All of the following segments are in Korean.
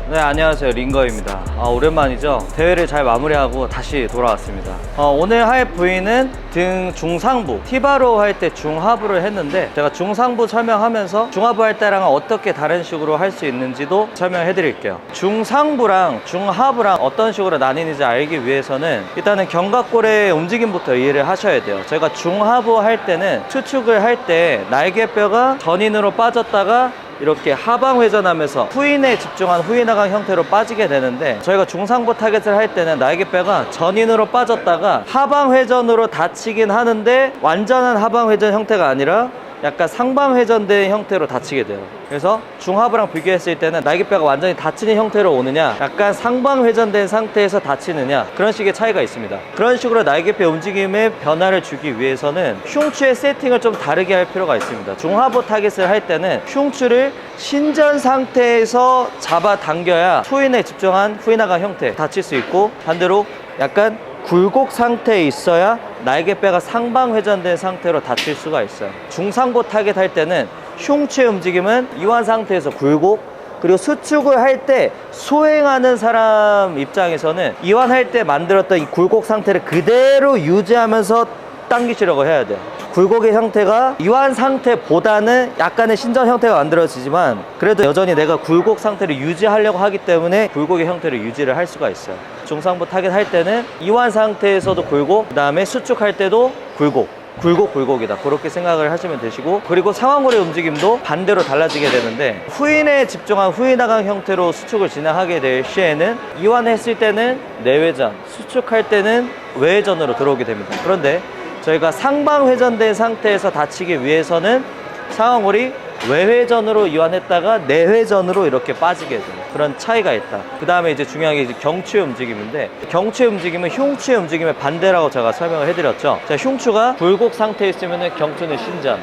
네, 안녕하세요. 링거입니다. 오랜만이죠. 대회를 잘 마무리하고 다시 돌아왔습니다. 오늘 할 부위는 등 중상부, 티바로 할 때 중하부를 했는데, 제가 중상부 설명하면서 중하부 할 때랑 어떻게 다른 식으로 할 수 있는지도 설명해 드릴게요. 중상부랑 중하부랑 어떤 식으로 나뉘는지 알기 위해서는 일단은 견갑골의 움직임부터 이해를 하셔야 돼요. 저희가 중하부 할 때는 추축을 할 때 날개뼈가 전인으로 빠졌다가 이렇게 하방 회전하면서 후인에 집중한 후인하강 형태로 빠지게 되는데, 저희가 중상부 타겟을 할 때는 날개뼈가 전인으로 빠졌다가 하방 회전으로 닫히긴 하는데 완전한 하방 회전 형태가 아니라 약간 상방 회전된 형태로 닫히게 돼요. 그래서 중하부랑 비교했을 때는 날개뼈가 완전히 닫히는 형태로 오느냐, 약간 상방 회전된 상태에서 닫히느냐, 그런 식의 차이가 있습니다. 그런 식으로 날개뼈 움직임에 변화를 주기 위해서는 흉추의 세팅을 좀 다르게 할 필요가 있습니다. 중하부 타겟을 할 때는 흉추를 신전 상태에서 잡아당겨야 후인에 집중한 후인하강 형태 닫힐 수 있고, 반대로 약간 굴곡 상태에 있어야 날개뼈가 상방 회전된 상태로 닫힐 수가 있어요. 중상부 타겟 할 때는 흉추의 움직임은 이완 상태에서 굴곡, 그리고 수축을 할 때 수행하는 사람 입장에서는 이완할 때 만들었던 이 굴곡 상태를 그대로 유지하면서 당기시려고 해야 돼요. 굴곡의 형태가 이완 상태보다는 약간의 신전 형태가 만들어지지만, 그래도 여전히 내가 굴곡 상태를 유지하려고 하기 때문에 굴곡의 형태를 유지를 할 수가 있어요. 중상부 타겟 할 때는 이완 상태에서도 굴곡, 그 다음에 수축할 때도 굴곡, 굴곡이다, 그렇게 생각을 하시면 되시고, 그리고 상완골의 움직임도 반대로 달라지게 되는데, 후인에 집중한 후인하강 형태로 수축을 진행하게 될 시에는 이완했을 때는 내외전, 수축할 때는 외회전으로 들어오게 됩니다. 그런데 저희가 상방 회전된 상태에서 닫히기 위해서는 상완골이 외회전으로 이완했다가 내회전으로 이렇게 빠지게 돼요. 그런 차이가 있다. 그 다음에 이제 중요한 게 이제 경추의 움직임인데, 경추의 움직임은 흉추의 움직임의 반대라고 제가 설명을 해드렸죠. 자, 흉추가 굴곡 상태에 있으면 경추는 신전,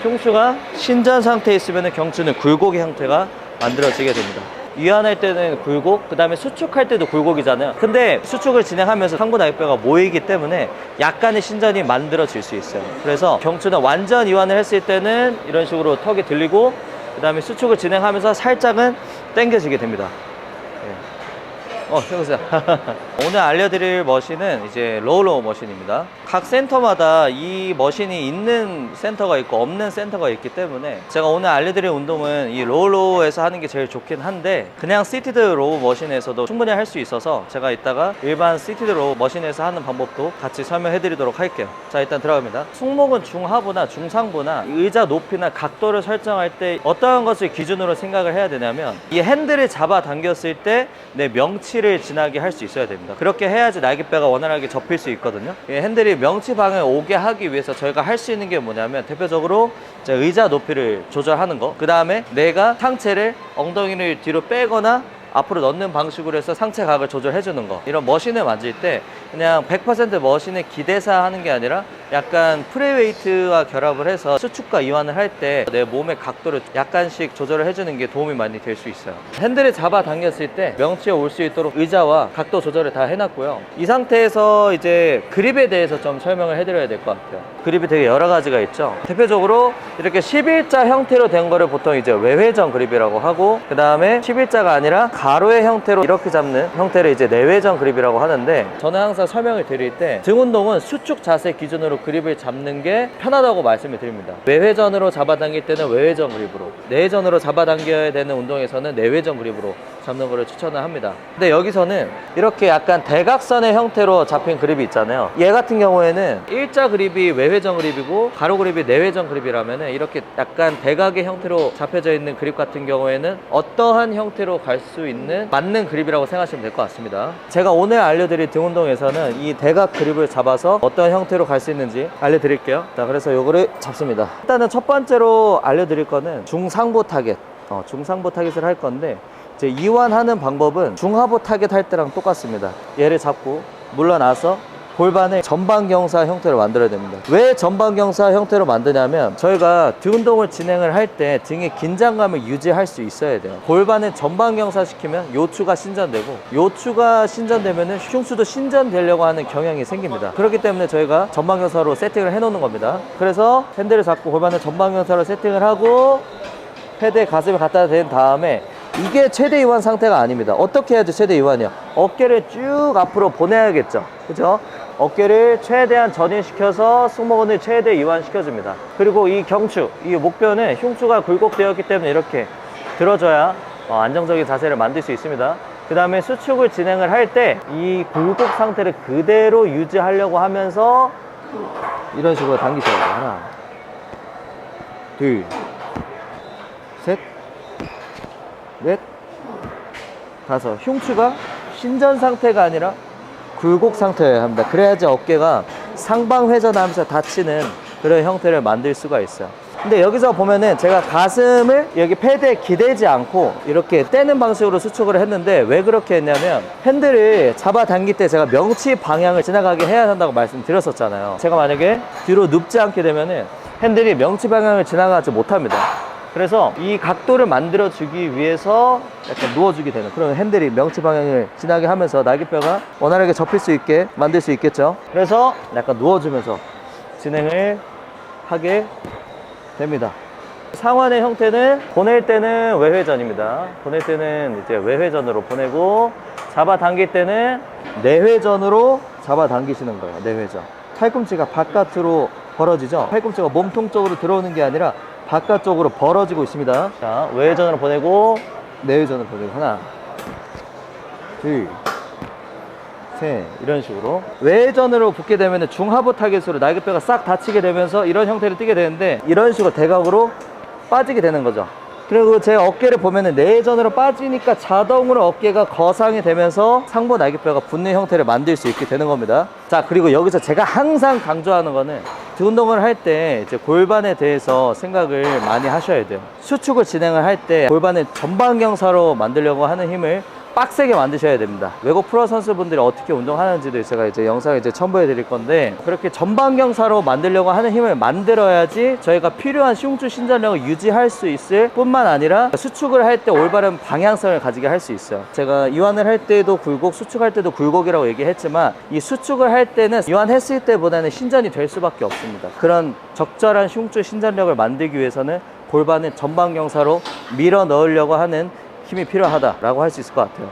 흉추가 신전 상태에 있으면 경추는 굴곡의 형태가 만들어지게 됩니다. 이완할 때는 굴곡, 그 다음에 수축할 때도 굴곡이잖아요. 근데 수축을 진행하면서 상부 날개뼈가 모이기 때문에 약간의 신전이 만들어질 수 있어요. 그래서 경추는 완전 이완을 했을 때는 이런 식으로 턱이 들리고, 그 다음에 수축을 진행하면서 살짝은 당겨지게 됩니다. 해보세요. 오늘 알려드릴 머신은 이제 로우 머신입니다. 각 센터마다 이 머신이 있는 센터가 있고 없는 센터가 있기 때문에 제가 오늘 알려드릴 운동은 이 로우에서 하는 게 제일 좋긴 한데, 그냥 시티드 로우 머신에서도 충분히 할 수 있어서 제가 이따가 일반 시티드 로우 머신에서 하는 방법도 같이 설명해 드리도록 할게요. 자, 일단 들어갑니다. 승모근 중하부나 중상부나 의자 높이나 각도를 설정할 때 어떠한 것을 기준으로 생각을 해야 되냐면, 이 핸들을 잡아 당겼을 때 내 명치를 지나게 할 수 있어야 됩니다. 그렇게 해야지 날개뼈가 원활하게 접힐 수 있거든요. 이 핸들이 명치 방향에 오게 하기 위해서 저희가 할 수 있는 게 뭐냐면, 대표적으로 의자 높이를 조절하는 거, 그 다음에 내가 상체를 엉덩이를 뒤로 빼거나 앞으로 넣는 방식으로 해서 상체 각을 조절해 주는 거, 이런 머신을 만질 때 그냥 100% 머신에 기대사 하는 게 아니라 약간 프리웨이트와 결합을 해서 수축과 이완을 할 때 내 몸의 각도를 약간씩 조절을 해주는 게 도움이 많이 될 수 있어요. 핸들을 잡아 당겼을 때 명치에 올 수 있도록 의자와 각도 조절을 다 해놨고요. 이 상태에서 이제 그립에 대해서 좀 설명을 해드려야 될 것 같아요. 그립이 되게 여러 가지가 있죠. 대표적으로 이렇게 11자 형태로 된 거를 보통 이제 외회전 그립이라고 하고, 그 다음에 11자가 아니라 가로의 형태로 이렇게 잡는 형태를 이제 내회전 그립이라고 하는데, 저는 항상 설명을 드릴 때 등 운동은 수축 자세 기준으로 그립을 잡는 게 편하다고 말씀을 드립니다. 외회전으로 잡아당길 때는 외회전 그립으로, 내회전으로 잡아당겨야 되는 운동에서는 내회전 그립으로 잡는 거를 추천을 합니다. 근데 여기서는 이렇게 약간 대각선의 형태로 잡힌 그립이 있잖아요. 얘 같은 경우에는 일자 그립이 외회전 그립이고 가로 그립이 내회전 그립이라면, 이렇게 약간 대각의 형태로 잡혀져 있는 그립 같은 경우에는 어떠한 형태로 갈 수 있는 맞는 그립이라고 생각하시면 될 것 같습니다. 제가 오늘 알려드릴 등 운동에서는 이 대각 그립을 잡아서 어떤 형태로 갈 수 있는지 알려드릴게요. 자, 그래서 요거를 잡습니다. 일단은 첫 번째로 알려드릴 거는 중상부 타겟, 중상부 타겟을 할 건데, 이제 이완하는 방법은 중하부 타겟 할 때랑 똑같습니다. 얘를 잡고 물러나서 골반을 전방경사 형태로 만들어야 됩니다. 왜 전방경사 형태로 만드냐면, 저희가 등 운동을 진행을 할 때 등의 긴장감을 유지할 수 있어야 돼요. 골반을 전방경사 시키면 요추가 신전되고, 요추가 신전되면 흉추도 신전되려고 하는 경향이 생깁니다. 그렇기 때문에 저희가 전방경사로 세팅을 해 놓는 겁니다. 그래서 핸들을 잡고 골반을 전방경사로 세팅을 하고 패드에 가슴을 갖다 댄 다음에 이게 최대 이완 상태가 아닙니다. 어떻게 해야지 최대 이완이요? 어깨를 쭉 앞으로 보내야겠죠. 그죠? 어깨를 최대한 전인시켜서 승모근을 최대 이완시켜줍니다. 그리고 이 경추, 이 목뼈는 흉추가 굴곡되었기 때문에 이렇게 들어줘야 안정적인 자세를 만들 수 있습니다. 그 다음에 수축을 진행을 할 때 이 굴곡 상태를 그대로 유지하려고 하면서 이런 식으로 당기셔야 돼요. 하나, 둘, 셋, 넷, 다섯. 흉추가 신전 상태가 아니라 굴곡 상태여야 합니다. 그래야지 어깨가 상방 회전하면서 다치는 그런 형태를 만들 수가 있어요. 근데 여기서 보면은 제가 가슴을 여기 패드에 기대지 않고 이렇게 떼는 방식으로 수축을 했는데, 왜 그렇게 했냐면 핸들을 잡아당길 때 제가 명치 방향을 지나가게 해야 한다고 말씀드렸었잖아요. 제가 만약에 뒤로 눕지 않게 되면은 핸들이 명치 방향을 지나가지 못합니다. 그래서 이 각도를 만들어 주기 위해서 약간 누워주게 되는, 그런 핸들이 명치 방향을 지나게 하면서 날개뼈가 원활하게 접힐 수 있게 만들 수 있겠죠. 그래서 약간 누워주면서 진행을 하게 됩니다. 상완의 형태는 보낼 때는 외회전입니다. 보낼 때는 이제 외회전으로 보내고, 잡아당길 때는 내회전으로 잡아당기시는 거예요. 내회전. 팔꿈치가 바깥으로 벌어지죠. 팔꿈치가 몸통 쪽으로 들어오는 게 아니라 바깥쪽으로 벌어지고 있습니다. 자, 외회전으로 보내고 내회전으로 보내고, 하나, 둘, 셋, 이런 식으로 외회전으로 붙게 되면 중하부 타겟으로 날개뼈가 싹 닫히게 되면서 이런 형태를 띠게 되는데, 이런 식으로 대각으로 빠지게 되는 거죠. 그리고 제 어깨를 보면은 내회전으로 빠지니까 자동으로 어깨가 거상이 되면서 상부 날개뼈가 붙는 형태를 만들 수 있게 되는 겁니다. 자, 그리고 여기서 제가 항상 강조하는 거는 등 운동을 할 때 이제 골반에 대해서 생각을 많이 하셔야 돼요. 수축을 진행을 할 때 골반을 전방경사로 만들려고 하는 힘을 빡세게 만드셔야 됩니다. 외국 프로 선수분들이 어떻게 운동하는지도 제가 이제 영상을 이제 첨부해 드릴 건데, 그렇게 전방경사로 만들려고 하는 힘을 만들어야지 저희가 필요한 흉추 신전력을 유지할 수 있을 뿐만 아니라 수축을 할 때 올바른 방향성을 가지게 할 수 있어요. 제가 이완을 할 때도 굴곡, 수축할 때도 굴곡이라고 얘기했지만, 이 수축을 할 때는 이완했을 때보다는 신전이 될 수밖에 없습니다. 그런 적절한 흉추 신전력을 만들기 위해서는 골반을 전방경사로 밀어 넣으려고 하는 힘이 필요하다라고 할 수 있을 것 같아요.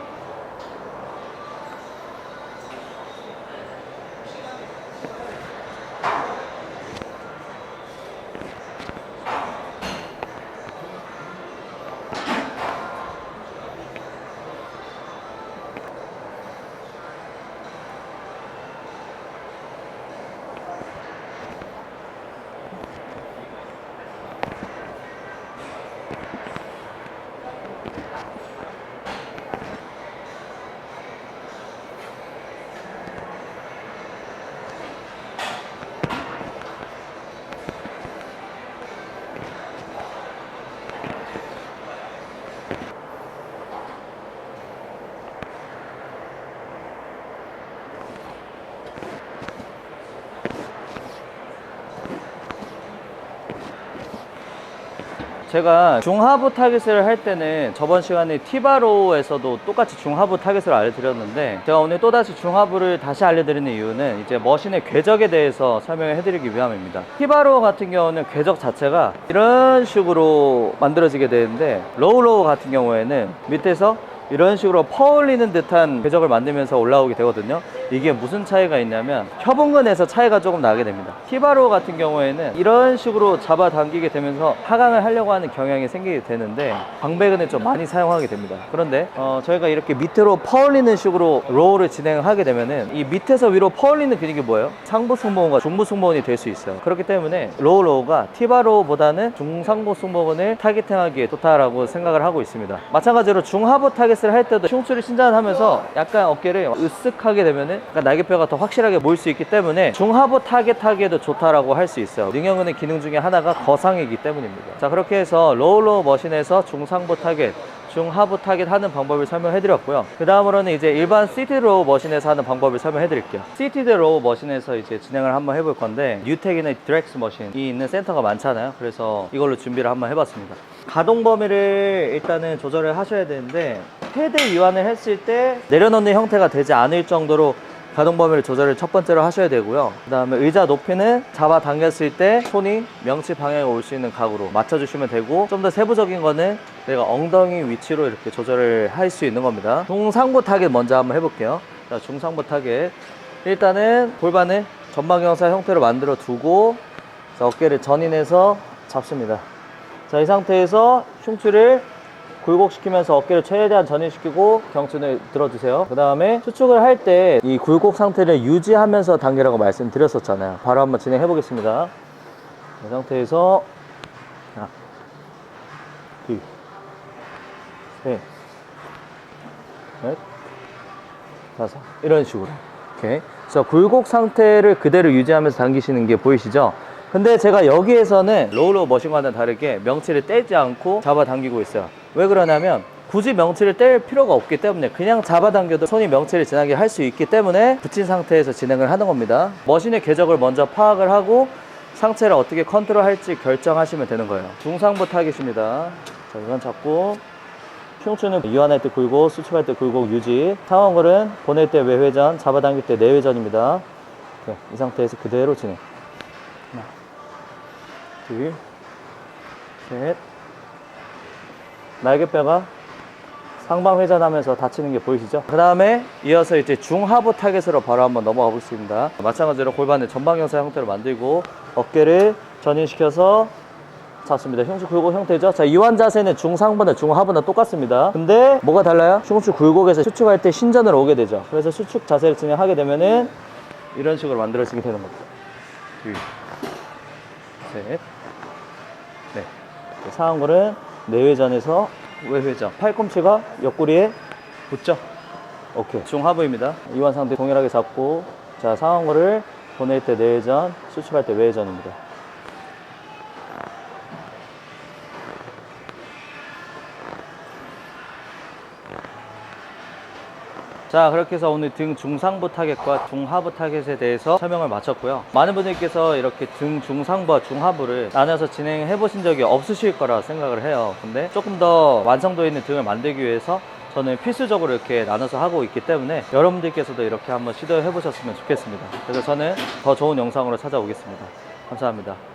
제가 중하부 타겟을 할 때는 저번 시간에 티바로에서도 똑같이 중하부 타겟을 알려드렸는데, 제가 오늘 또다시 중하부를 다시 알려드리는 이유는 이제 머신의 궤적에 대해서 설명을 해드리기 위함입니다. 티바로 같은 경우는 궤적 자체가 이런 식으로 만들어지게 되는데, 로우 같은 경우에는 밑에서 이런 식으로 퍼올리는 듯한 궤적을 만들면서 올라오게 되거든요. 이게 무슨 차이가 있냐면 협응근에서 차이가 조금 나게 됩니다. 티바로 같은 경우에는 이런 식으로 잡아당기게 되면서 하강을 하려고 하는 경향이 생기게 되는데, 광배근을 좀 많이 사용하게 됩니다. 그런데 저희가 이렇게 밑으로 퍼올리는 식으로 로우를 진행하게 되면은 이 밑에서 위로 퍼올리는 근육이 뭐예요? 상부 승모근과 중부 승모근이 될 수 있어요. 그렇기 때문에 로우가 티바로보다는 중상부 승모근을 타겟팅하기에 좋다라고 생각을 하고 있습니다. 마찬가지로 중하부 타겟을 할 때도 흉추를 신전하면서 약간 어깨를 으쓱하게 되면은 날개뼈가 더 확실하게 모일 수 있기 때문에 중하부 타겟하기에도 좋다라고 할 수 있어요. 능형근의 기능 중에 하나가 거상이기 때문입니다. 자, 그렇게 해서 로우 머신에서 중상부 타겟, 중하부 타겟 하는 방법을 설명해 드렸고요. 그 다음으로는 이제 일반 시티드 로우 머신에서 하는 방법을 설명해 드릴게요. 시티드 로우 머신에서 이제 진행을 한번 해볼 건데, 뉴텍이나 디렉스 머신이 있는 센터가 많잖아요. 그래서 이걸로 준비를 한번 해봤습니다. 가동 범위를 일단은 조절을 하셔야 되는데, 패드 이완을 했을 때 내려놓는 형태가 되지 않을 정도로 가동 범위를 조절을 첫 번째로 하셔야 되고요. 그 다음에 의자 높이는 잡아당겼을 때 손이 명치 방향에 올 수 있는 각으로 맞춰주시면 되고, 좀 더 세부적인 거는 내가 엉덩이 위치로 이렇게 조절을 할 수 있는 겁니다. 중상부 타겟 먼저 한번 해볼게요. 자, 중상부 타겟. 일단은 골반을 전방경사 형태로 만들어 두고, 자, 어깨를 전인해서 잡습니다. 자, 이 상태에서 흉추를 굴곡시키면서 어깨를 최대한 전인시키고 경춘을 들어주세요. 그 다음에 수축을 할 때 이 굴곡 상태를 유지하면서 당기라고 말씀드렸었잖아요. 바로 한번 진행해 보겠습니다. 이 상태에서 하나, 둘, 셋, 넷, 다섯, 이런 식으로. 오케이. 그래서 굴곡 상태를 그대로 유지하면서 당기시는 게 보이시죠? 근데 제가 여기에서는 로우로우 머신과는 다르게 명치를 떼지 않고 잡아당기고 있어요. 왜 그러냐면 굳이 명치를 뗄 필요가 없기 때문에 그냥 잡아당겨도 손이 명치를 지나게 할 수 있기 때문에 붙인 상태에서 진행을 하는 겁니다. 머신의 궤적을 먼저 파악을 하고 상체를 어떻게 컨트롤할지 결정하시면 되는 거예요. 중상부 타겟입니다. 자, 이건 잡고 흉추는 이완할 때 굴곡, 수축할 때 굴곡 유지. 상완골은 보낼 때 외회전, 잡아당길 때 내회전입니다. 네, 이 상태에서 그대로 진행. 하나, 둘, 셋. 날개뼈가 상방 회전하면서 다치는 게 보이시죠? 그 다음에 이어서 이제 중하부 타겟으로 바로 한번 넘어가 보겠습니다. 마찬가지로 골반을 전방경사 형태로 만들고 어깨를 전인시켜서 잡습니다. 흉추 굴곡 형태죠? 자, 이완 자세는 중상부나 중하부나 똑같습니다. 근데 뭐가 달라요? 흉추 굴곡에서 수축할 때 신전으로 오게 되죠. 그래서 수축 자세를 진행하게 되면은 이런 식으로 만들어지게 되는 겁니다. 둘, 셋, 넷. 상완골은 내회전에서 외회전. 팔꿈치가 옆구리에 붙죠? 오케이. 중하부입니다. 이완 상태 동일하게 잡고, 자, 상완골을 보낼 때 내회전, 수축할 때 외회전입니다. 자, 그렇게 해서 오늘 등 중상부 타겟과 중하부 타겟에 대해서 설명을 마쳤고요. 많은 분들께서 이렇게 등 중상부와 중하부를 나눠서 진행해 보신 적이 없으실 거라 생각을 해요. 근데 조금 더 완성도 있는 등을 만들기 위해서 저는 필수적으로 이렇게 나눠서 하고 있기 때문에 여러분들께서도 이렇게 한번 시도해 보셨으면 좋겠습니다. 그래서 저는 더 좋은 영상으로 찾아오겠습니다. 감사합니다.